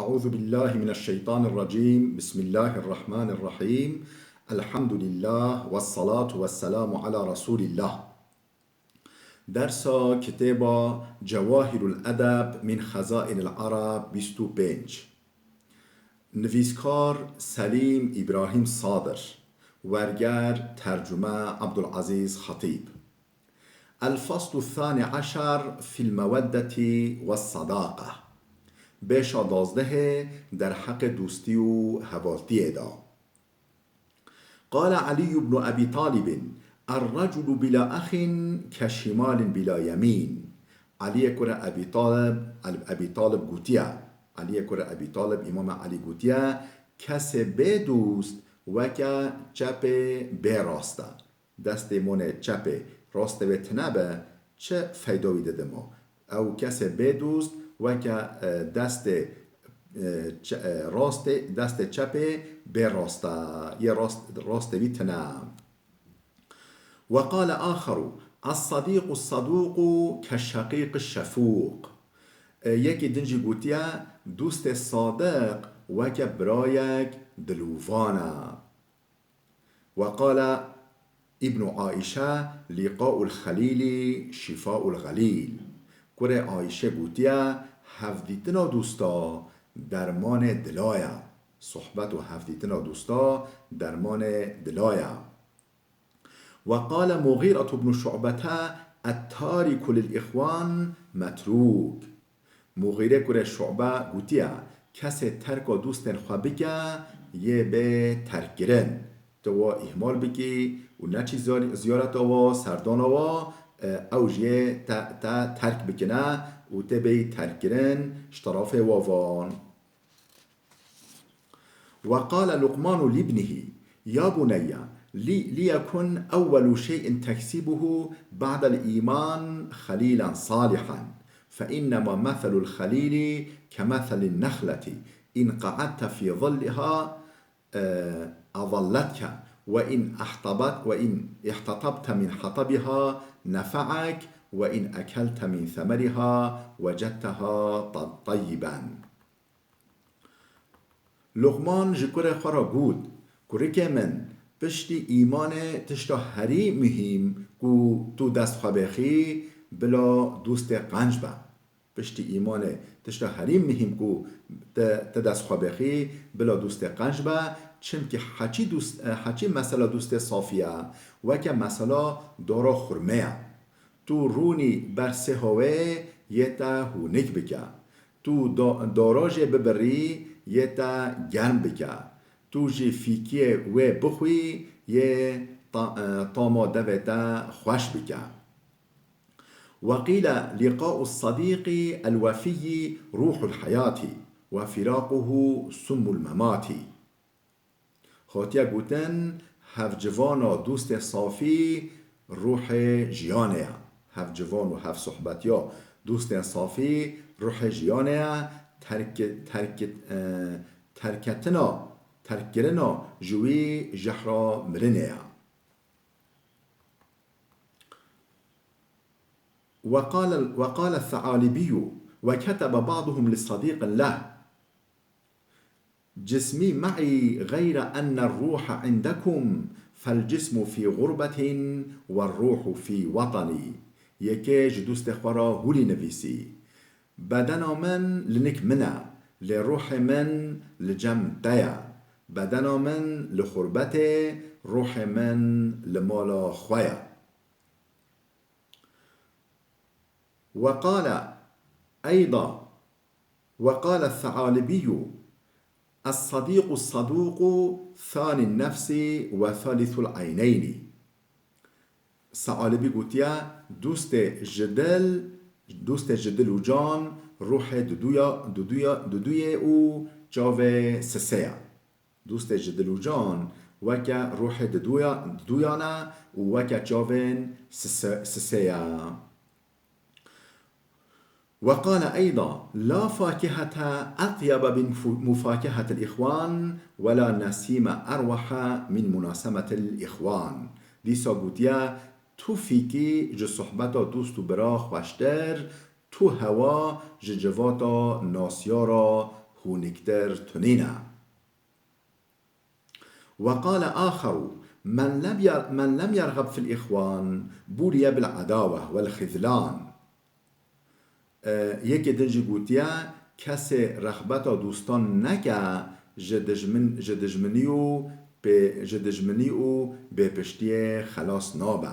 أعوذ بالله من الشيطان الرجيم. بسم الله الرحمن الرحيم. الحمد لله والصلاة والسلام على رسول الله. درس كتاب جواهر الأدب من خزائن العرب 25. نویسکار سلیم ابراهیم صادر. ورگر ترجمه عبدالعزیز خطیب. الفصل الثاني عشر في المودة والصداقة. بشا 12 در حق دوستی و حوالی دا. قال علي بن أبي طالب: الرجل بلا أخ كشمال بلا يمين. علي كره أبي طالب گوتیا. علي كره أبي طالب امام علي گوتیا کس به دوست و که چپ به راسته. دست مونه چپ راسته به تنبه چه فیدوی داده ما. او کس به دوست و که دست چپ به راسته یه راسته بیتنه. وقال آخر: الصديق الصدوق كالشقيق الشفوق. یکی دنجی گوتیا دوست صادق و که برایک دلووانه. وقال ابن عائشة: لقاء الخليل شفاء الغليل. کره عایشه گوتیا هفدیتنا دوستا درمان دلایا. صحبت و هفدیتنا دوستا درمان دلایا. وقال مغيرة بن شعبة: التارك للإخوان متروك. مغیره کره شعبه گوتیا کسی ترک دوستن خواه بکه یه به ترک گرن تو احمال بکی و نچی زیارت آوا سردان آوا او جیه تا ترک بکنه و تا بی ترک گرن اشتراف وافان. وقال لقمان لابنه: يا بني ليكن أول شيء تكسبه بعد الإيمان خليلا صالحا، فإنما مثل الخليل كمثل النخلة إن قعدت في ظلها أظلتك وإن احتطبت من حطبها نفعك وإن أكلت من ثمرها وجدتها طيبا. لقمان جکر خورا گود کره که من پشتی ایمان تشتا هری مهم کو تو دست خوابخی بلا دوست قنج با. پشتی ایمان تشتا هری مهم کو تا دست خوابخی بلا دوست قنج با. چون که حچی مثلا دوست صافیه و که مثلا دارا خرمه. تو رونی برسه هوه یه تا هونک بکه. تو داراج ببری یه تا گرم بکه. تو جی فیکیه و بخوی یه طاما دوتا خوش بکه. وقيل لقاء الصديق الوفي روح الحياة وفراقه سم الممات. خاطیه گوتن هف جوانا دوست صافی روح جیانه. هف جوان و هف صحبتیا دوست صافی روح جیانه. ترکتنا جوی جحرا مرنه. وقال الثعالبي: وكتب بعضهم للصديق له: جسمي معي غير أن الروح عندكم فالجسم في غربة والروح في وطني. یکی جدوست خورا هولی نویسی بدن من لنک منه لروح من لجم دیا. بدن من لخربت روح من لمالا خویا. وقال الثعالبي: الصديق الصدوق ثاني النفس وثالث العينين. ثعالبي گوتیا دوست جدل و جان روح دودوی او جاوه سسیا. دوست جدل و جان وکه روح دودویانه و وکه جاوه سسیا. وقال أيضا: لا فاكهة أطيب من مفاكهة الإخوان ولا نسيم أروح من مناسمة الإخوان. دیسا گوتیا تو فیکی جو صحبتا دوست و برا خوشتر تو هوا جو جواتا ناسیارا هونكتر تنينا. وقال آخر من لم يرغب في الإخوان بولي بالعداوة والخذلان. یکی دنجی گوتیا کسی رغبت دوستان نکه جدجمنی و به پشتی خلاص نابه.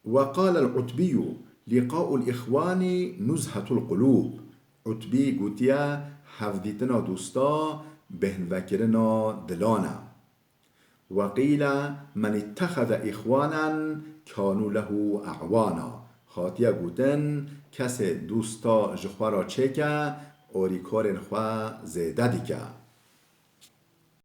وقال العتبي لقاء الإخوان نزهة القلوب. عتبي گوتیا هفدیتنا دوستا بهنوکرنا دلانا. وقيل من اتخذ إخوانا كانوا له أعوانا. هاتیا گوتن کس دوستا جخوا را چکه اوریکارن خوا زیده دیکه.